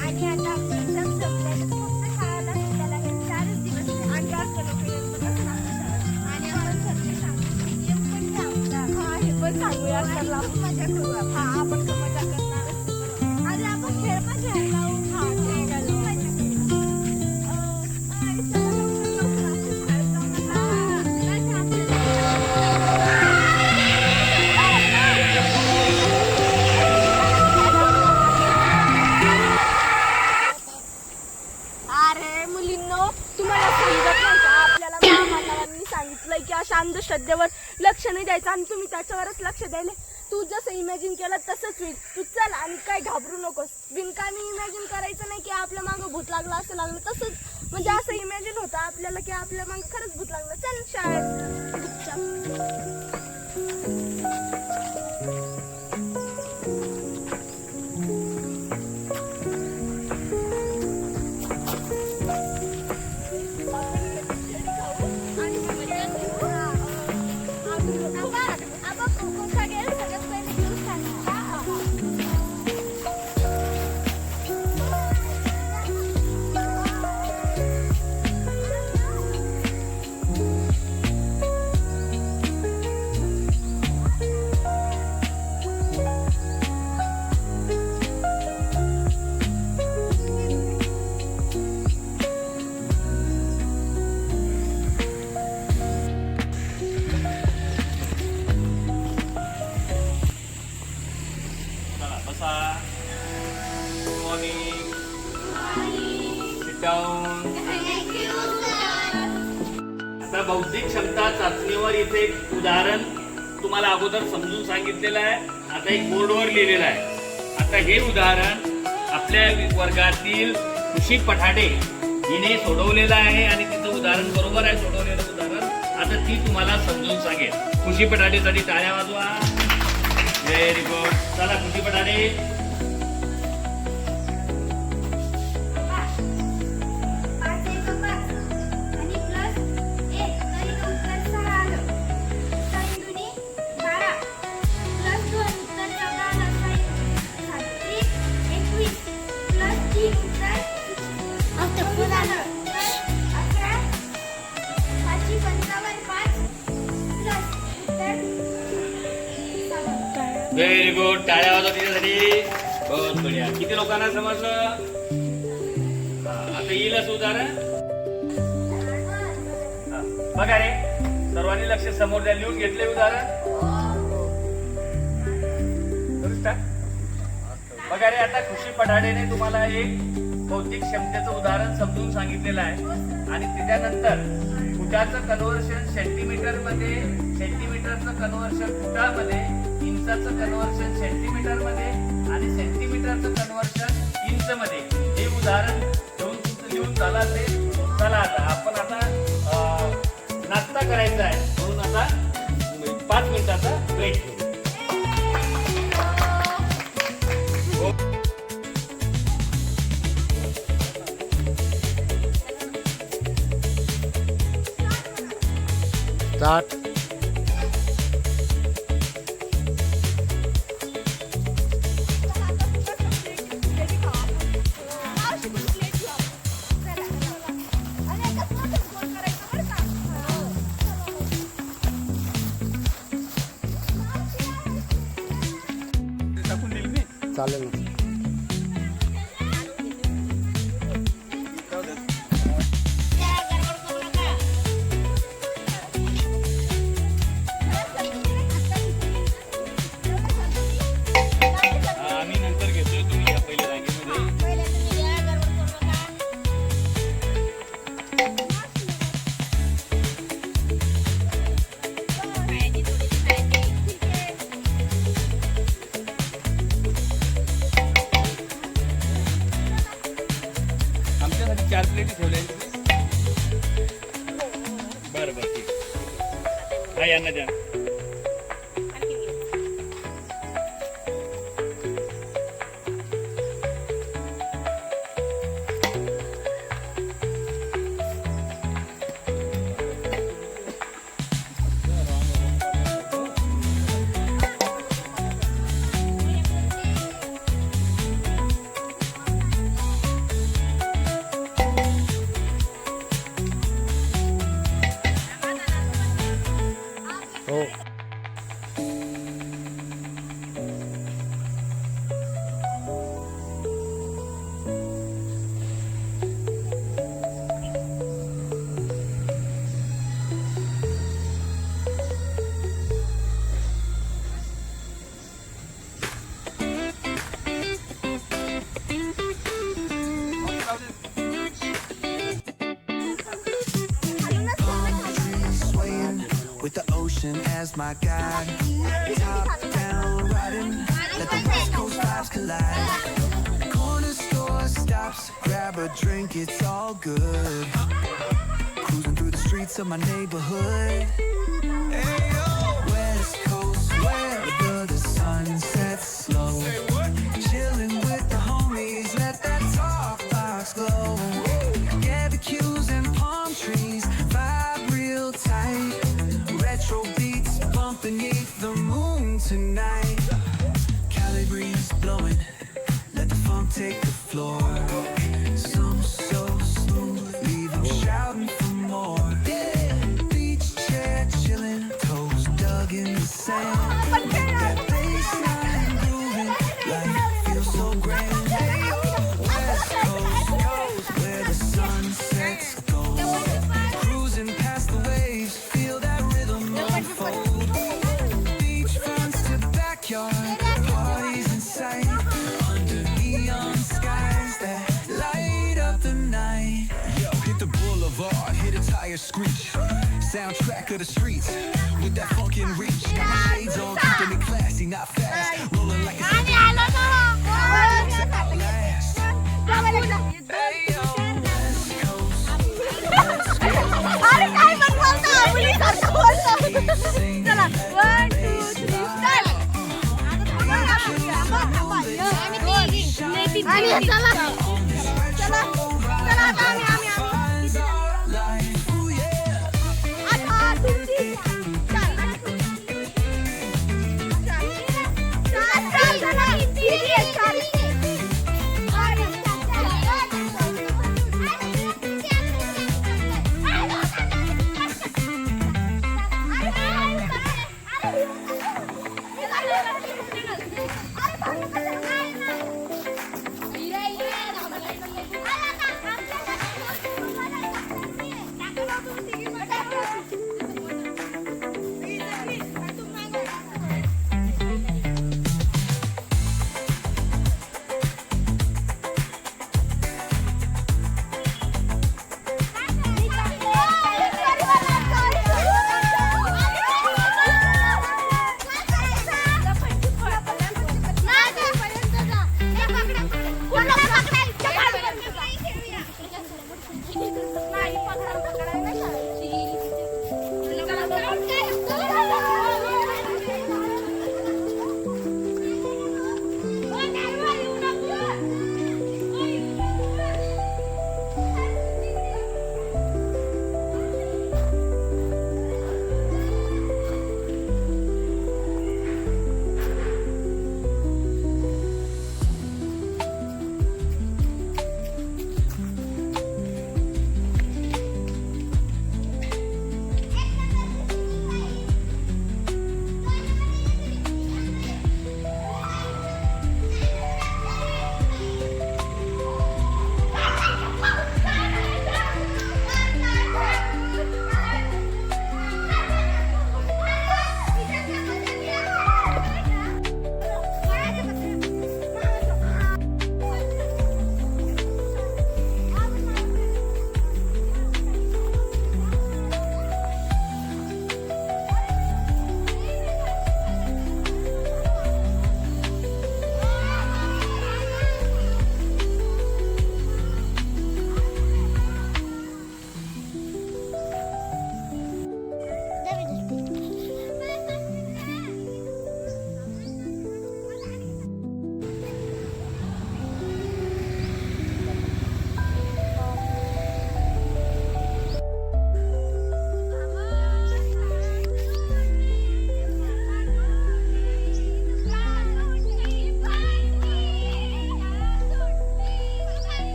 आणि आता एक्झाम संपल्या फक्त शाळेला सुट्ट्या लागेल 4च दिवस आणि जास्त लोक येत पण असतात आणि आपण सगळे सांगू गेम पण घ्या हा हे पण सांगूया सगळं आपण मजा करूया हा आपण तर मजा करणार अरे आपण खेळ पण खेळायला हा खेळायला अरे मुलींनो तुम्हाला समजत नाही का आपल्याला महामानवांनी सांगितलंय की अशा अंधश्रद्धेवर लक्ष नाही द्यायचं आणि तुम्ही त्याच्यावरच लक्ष द्यायले तू जसं इमॅजिन केलं तसंच होईल तू चल आणि काय घाबरू नकोस बिनकामी इमॅजिन करायचं नाही की आपल्या मागं भूत लागलं असं लागलं तसंच म्हणजे असं इमॅजिन होतं आपल्याला की आपल्या मागं खरंच भूत लागलं चल शाळेत आता बौद्धिक क्षमता चाचणीवर इथे एक उदाहरण तुम्हाला अगोदर समजून सांगितलेलं आहे आता एक बोर्डवर लिहिलेलं आहे आता हे उदाहरण आपल्या वर्गातील खुशी पठाडे हिने सोडवलेलं आहे आणि तिचं उदाहरण बरोबर आहे सोडवलेलं उदाहरण आता ती तुम्हाला समजून सांगेल खुशी पठाडेसाठी टाळ्या वाजवा व्हेरी गुड चला खुशी पठाडे व्हेरी गुड टाळ्या वाजवा तिच्यासाठी बहुत बढिया किती लोकांना समजलं आता येईल असं उदाहरण बघा रे सर्वांनी लक्ष समोर द्या लिहून घेतले उदाहरण बघा रे आता खुशी पठाडेने तुम्हाला एक बौद्धिक क्षमतेचं उदाहरण समजून सांगितलेलं आहे आणि त्याच्यानंतर फुटाचं कन्व्हर्शन सेंटीमीटर मध्ये सेंटीमीटरचं कन्व्हर्शन फुटामध्ये इंचाचं कन्व्हर्शन सेंटीमीटर मध्ये आणि सेंटीमीटरचं कन्व्हर्शन इंच मध्ये हे उदाहरण घेऊन तुमचं लिहून झालं असेल चला आता आपण आता नाश्ता करायचा आहे म्हणून आता 5 मिनिटाचा ब्रेक घेऊ स्टार्ट चालेल ना आमच्यासाठी 4 प्लेटी ठेवल्या बरं बरं ठीक हा यांना द्या ocean as my guide. Top down riding, let the West Coast vibes collide. Corner store stops, grab a drink, it's all good. Cruising through the streets of my neighborhood. West Coast where the sun sets slow. Chilling with the homies, let that talk box glow. Barbecues and palm trees, vibe real tight. Retro beats bumping beneath the moon tonight. Cali breeze blowing, let the funk take the floor. Some so smooth, leave them shouting for more. Beach chair chilling, toes dug in the sand. That bassline grooving, life feels so grand. West Coast, where the sunsets go. Cruising past the waves, feel that rhythm unfold. Beachfronts to backyard, parties in sight. Under neon skies that light up the night. Yo, hit the boulevard, hit a tire screech. Soundtrack of the streets with that funkin' reach. Got my shades on, keeping it classy, not fast. Rolling like a outlast. Hey, yo, West Coast, अरे काय पण बोलतो आपली सारखं बोलतो चला 1 2 3 start आणि चला चला चला आता आम्ही life, ooh yeah. आता तुमची चला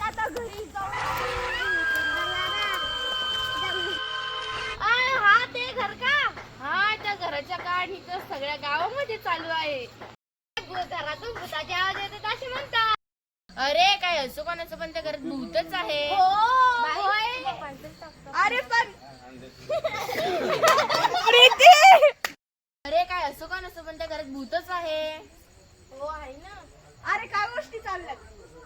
आता घरी जाऊ हा ते घर का हा त्या घराच्या काढणी तर सगळ्या गावामध्ये चालू आहे घरातून भूताचे आवाज येतात असे म्हणतात. अरे काय असो कोणाचं पण त्या घरात भूतच आहे. अरे पण प्रीती, अरे काय असो कोणाचं पण त्या घरात भूतच आहे. हो आहे ना. अरे काय गोष्टी चालल्यात?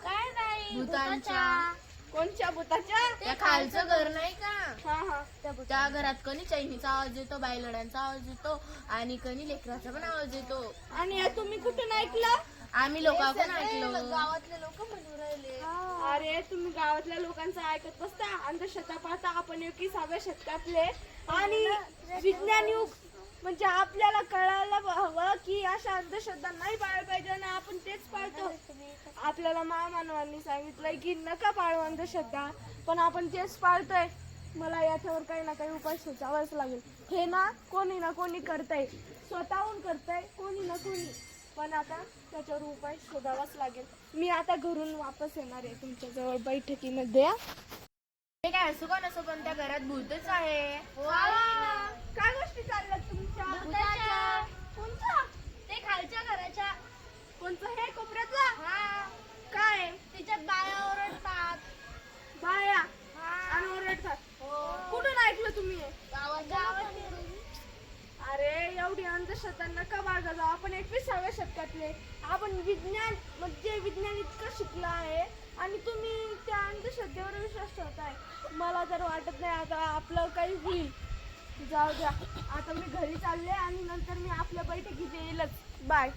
काय नाही, भूतांच्या. कोणच्या भूताच्या? त्या खालचं घर नाही का, हा हा. त्या घरात कणी चैनीचा आवाज येतो, बैलड्यांचा आवाज येतो आणि कणी लेकराचा पण आवाज येतो. आणि हे तुम्ही कुठून ऐकलं? आम्ही लोकांकडून ऐकलो. गावातले लोक म्हणून राहिले. अरे तुम्ही गावातल्या लोकांचं ऐकत बसता. अंधश्रद्धा पाहता. आपण 21व्या शतकातले आणि विज्ञान युग म्हणजे आपल्याला कळायला हवं की अशा अंधश्रद्धा नाही पाळल्या पाहिजे आणि आपण तेच पाळतो. आपल्याला महामानवांनी सांगितलंय की नका पाळू अंधश्रद्धा, पण आपण तेच पाळतोय. मला याच्यावर काही ना काही उपाय सुचावाच लागेल. हे ना कोणी करतंय, स्वतःहून करतंय कोणी ना कोणी, पण आता त्याच्यावर उपाय शोधावाच लागेल. मी आता घरून वापस येणार आहे तुमच्या जवळ बैठकीमध्ये. हे काय असो कोणाचं पण त्या घरात भूतच आहे. काय गोष्टी चालल्यात तुमच्या? कोणत्या? ते खालच्या घराच्या. कोणतं? हे कोपऱ्यातला? काय? तिच्यात बाया ओरडतात. बाया आणि ओरडतात. कुठून ऐकलं तुम्ही हे? अरे एवढी अंधश्रद्धा नका बाळगा. आपण 21व्या शतकातले, आपण विज्ञान इतकं शिकलं आहे आणि तुम्ही त्या अंधश्रद्धेवर विश्वास ठेवताय. मला तर वाटत नाही आता आपलं काही होईल. जाऊ द्या, आता मी घरी चालले आणि नंतर मी आपल्या बैठकीत येईलच. बाय.